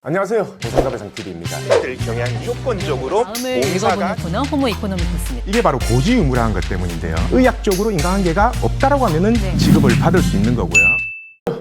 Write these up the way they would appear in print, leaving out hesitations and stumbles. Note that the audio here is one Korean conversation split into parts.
안녕하세요. 보상가배상TV입니다. 경향 무조건적으로 다음을 봉사가 읽어보는 코너 호모 이코노미크스입니다. 이게 바로 고지의무라는 것 때문인데요. 의학적으로 인과관계가 없다라고 하면은 네. 지급을 받을 수 있는 거고요.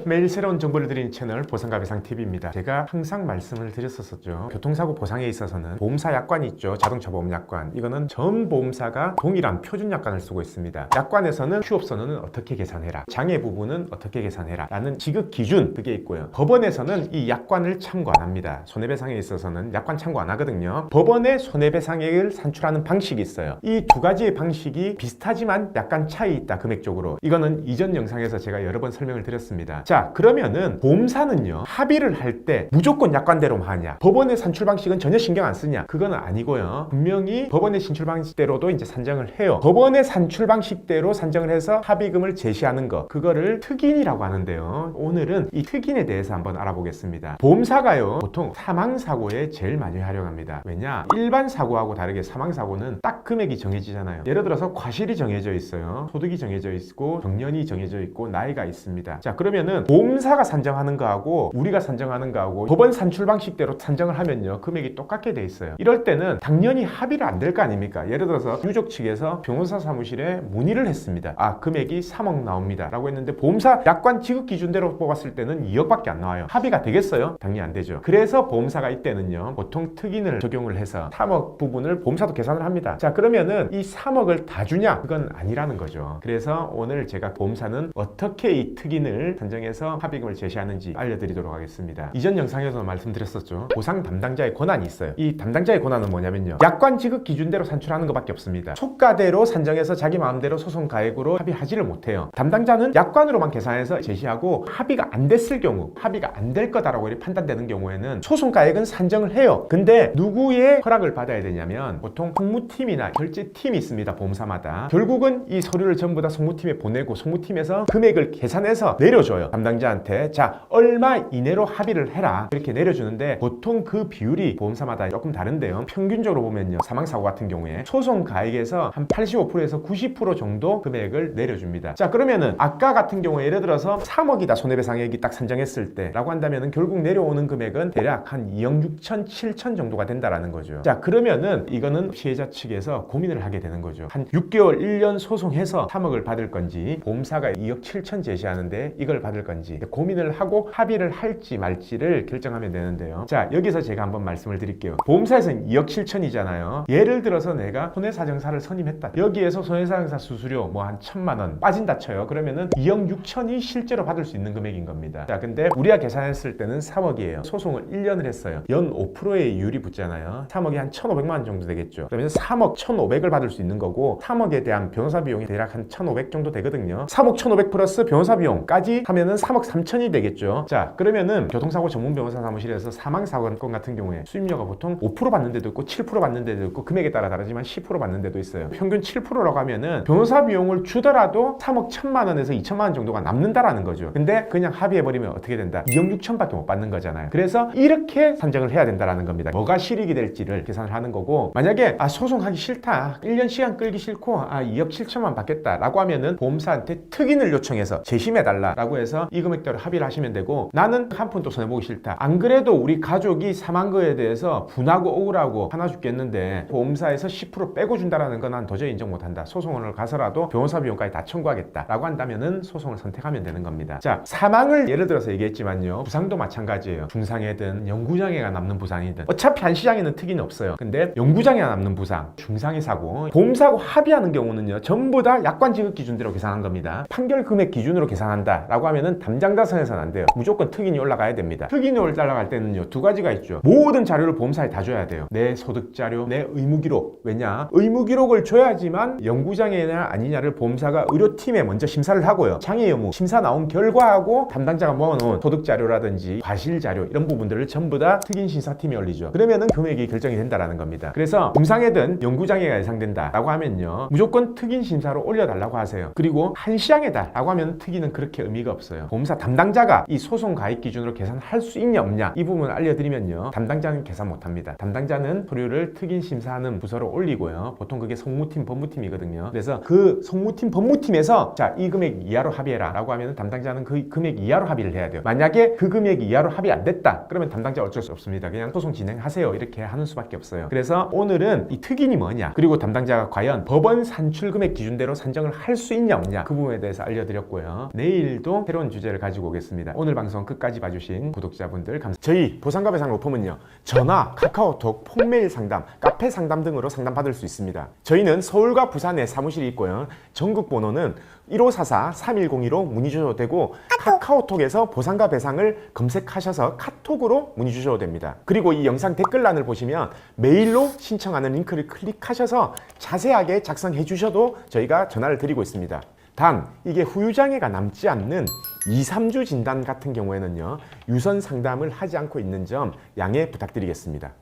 매일 새로운 정보를 드리는 채널 보상가배상TV입니다. 제가 항상 말씀을 드렸었죠. 교통사고 보상에 있어서는 보험사 약관이 있죠. 자동차 보험 약관. 이거는 전 보험사가 동일한 표준 약관을 쓰고 있습니다. 약관에서는 휴업선언은 어떻게 계산해라, 장애 부분은 어떻게 계산해라 라는 지급 기준, 그게 있고요. 법원에서는 이 약관을 참고 안 합니다. 손해배상에 있어서는 약관 참고 안 하거든요. 법원의 손해배상액을 산출하는 방식이 있어요. 이 두 가지의 방식이 비슷하지만 약간 차이 있다, 금액적으로. 이거는 이전 영상에서 제가 여러 번 설명을 드렸습니다. 자, 그러면은 보험사는요, 합의를 할 때 무조건 약관대로만 하냐, 법원의 산출 방식은 전혀 신경 안 쓰냐, 그건 아니고요. 분명히 법원의 산출 방식대로도 이제 산정을 해요. 법원의 산출 방식대로 산정을 해서 합의금을 제시하는 거, 그거를 특인이라고 하는데요. 오늘은 이 특인에 대해서 한번 알아보겠습니다. 보험사가요, 보통 사망사고에 제일 많이 활용합니다. 왜냐? 일반 사고하고 다르게 사망사고는 딱 금액이 정해지잖아요. 예를 들어서 과실이 정해져 있어요. 소득이 정해져 있고 정년이 정해져 있고 나이가 있습니다. 자, 그러면은 보험사가 산정하는 거하고 우리가 산정하는 거하고 법원 산출 방식대로 산정을 하면요, 금액이 똑같게 돼 있어요. 이럴 때는 당연히 합의를 안 될 거 아닙니까? 예를 들어서 유족 측에서 변호사 사무실에 문의를 했습니다. 아, 금액이 3억 나옵니다 라고 했는데 보험사 약관 지급 기준대로 뽑았을 때는 2억밖에 안 나와요. 합의가 되겠어요? 당연히 안 되죠. 그래서 보험사가 이때는요, 보통 특인을 적용을 해서 3억 부분을 보험사도 계산을 합니다. 자, 그러면은 이 3억을 다 주냐? 그건 아니라는 거죠. 그래서 오늘 제가 보험사는 어떻게 이 특인을 산정해서 합의금을 제시하는지 알려드리도록 하겠습니다. 이전 영상에서 말씀드렸었죠. 보상 담당자의 권한이 있어요. 이 담당자의 권한은 뭐냐면요, 약관 지급 기준대로 산출하는 것밖에 없습니다. 초가대로 산정해서 자기 마음대로 소송 가액으로 합의하지를 못해요. 담당자는 약관으로만 계산해서 제시하고 합의가 안 됐을 경우, 합의가 안 될 거다라고 판단되는 경우에는 소송 가액은 산정을 해요. 근데 누구의 허락을 받아야 되냐면 보통 송무팀이나 결제팀이 있습니다. 보험사마다. 결국은 이 서류를 전부 다 송무팀에 보내고 송무팀에서 금액을 계산해서 내려줘요. 담당자한테. 자, 얼마 이내로 합의를 해라, 이렇게 내려주는데 보통 그 비율이 보험사마다 조금 다른데요. 평균적으로 보면요, 사망사고 같은 경우에 소송 가액에서 한 85%에서 90% 정도 금액을 내려줍니다. 자, 그러면은 아까 같은 경우에 예를 들어서 3억이다 손해배상액이 딱 산정했을 때 라고 한다면은 결국 내려오는 금액은 대략 한 2억 6천 7천 정도가 된다라는 거죠. 자, 그러면은 이거는 피해자 측에서 고민을 하게 되는 거죠. 한 6개월 1년 소송해서 3억을 받을 건지, 보험사가 2억 7천 제시하는데 이걸 받을 건지 고민을 하고 합의를 할지 말지를 결정하면 되는데요. 자, 여기서 제가 한번 말씀을 드릴게요. 보험사에서는 2억 7천이잖아요. 예를 들어서 내가 손해사정사를 선임했다. 여기에서 손해사정사 수수료 뭐 한 1,000만 원 빠진다 쳐요. 그러면은 2억 6천이 실제로 받을 수 있는 금액인 겁니다. 자, 근데 우리가 계산했을 때는 3억이에요. 소송을 1년을 했어요. 연 5%의 이율이 붙잖아요. 3억이 한 1,500만 원 정도 되겠죠. 그러면 3억 1,500을 받을 수 있는 거고, 3억에 대한 변호사 비용이 대략 한 1,500 정도 되거든요. 3억 1,500 플러스 변호사 비용까지 하면은 3억 3천이 되겠죠. 자, 그러면은 교통사고 전문 변호사 사무실에서 사망사건 같은 경우에 수임료가 보통 5% 받는 데도 있고 7% 받는 데도 있고 금액에 따라 다르지만 10% 받는 데도 있어요. 평균 7%라고 하면은 변호사 비용을 주더라도 3억 1,000만 원에서 2천만 원 정도가 남는다라는 거죠. 근데 그냥 합의해버리면 어떻게 된다? 2억 6천밖에 못 받는 거잖아요. 그래서 이렇게 산정을 해야 된다라는 겁니다. 뭐가 실익이 될지를 계산을 하는 거고, 만약에 소송하기 싫다, 1년 시간 끌기 싫고 2억 7천만 받겠다 라고 하면은 보험사한테 특인을 요청해서 재심해달라라고 해서 이 금액대로 합의를 하시면 되고, 나는 한 푼도 손해보기 싫다, 안 그래도 우리 가족이 사망 거에 대해서 분하고 억울하고 하나 죽겠는데 보험사에서 10% 빼고 준다라는 건 난 도저히 인정 못한다, 소송을 가서라도 변호사 비용까지 다 청구하겠다 라고 한다면은 소송을 선택하면 되는 겁니다. 자, 사망을 예를 들어서 얘기했지만요, 부상도 마찬가지예요. 중상해든 영구장애가 남는 부상이든 어차피 한시장에는 특이는 없어요. 근데 영구장애가 남는 부상, 중상해 사고, 보험사하고 합의하는 경우는요, 전부 다 약관 지급 기준대로 계산한 겁니다. 판결 금액 기준으로 계산한다 라고 하면은 담당자 선에서는 안 돼요. 무조건 특인이 올라가야 됩니다. 특인이 올라갈 때는요, 두 가지가 있죠. 모든 자료를 보험사에 다 줘야 돼요. 내 소득 자료, 내 의무 기록. 왜냐? 의무 기록을 줘야지만 영구장애냐 아니냐를 보험사가 의료팀에 먼저 심사를 하고요. 장애 여부 심사 나온 결과하고 담당자가 모아놓은 소득 자료라든지 과실 자료, 이런 부분들을 전부 다 특인 심사팀이 올리죠. 그러면은 금액이 결정이 된다라는 겁니다. 그래서 중상해든 영구장애가 예상된다 라고 하면요, 무조건 특인 심사로 올려달라고 하세요. 그리고 한시장애다 라고 하면 특인은 그렇게 의미가 없어요. 보험사 담당자가 이 소송 가입 기준으로 계산할 수 있냐 없냐 이 부분을 알려드리면요, 담당자는 계산 못합니다. 담당자는 서류를 특인 심사하는 부서로 올리고요, 보통 그게 성무팀 법무팀이거든요. 그래서 그 성무팀 법무팀에서 자, 이 금액 이하로 합의해라 라고 하면 담당자는 그 금액 이하로 합의를 해야 돼요. 만약에 그 금액 이하로 합의 안 됐다 그러면 담당자 어쩔 수 없습니다. 그냥 소송 진행하세요 이렇게 하는 수밖에 없어요. 그래서 오늘은 이 특인이 뭐냐, 그리고 담당자가 과연 법원 산출 금액 기준대로 산정을 할 수 있냐 없냐 그 부분에 대해서 알려드렸고요. 내일도 새로운 주제를 가지고 오겠습니다. 오늘 방송 끝까지 봐주신 구독자분들 감사합니다. 저희 보상과 배상 로펌은요, 전화, 카카오톡, 폰메일 상담, 카페 상담 등으로 상담받을 수 있습니다. 저희는 서울과 부산에 사무실이 있고요, 전국 번호는 1544-3102로 문의 주셔도 되고, 카카오톡에서 보상과 배상을 검색하셔서 카톡으로 문의 주셔도 됩니다. 그리고 이 영상 댓글란을 보시면 메일로 신청하는 링크를 클릭하셔서 자세하게 작성해 주셔도 저희가 전화를 드리고 있습니다. 단 이게 후유장애가 남지 않는 2-3주 진단 같은 경우에는요, 유선 상담을 하지 않고 있는 점 양해 부탁드리겠습니다.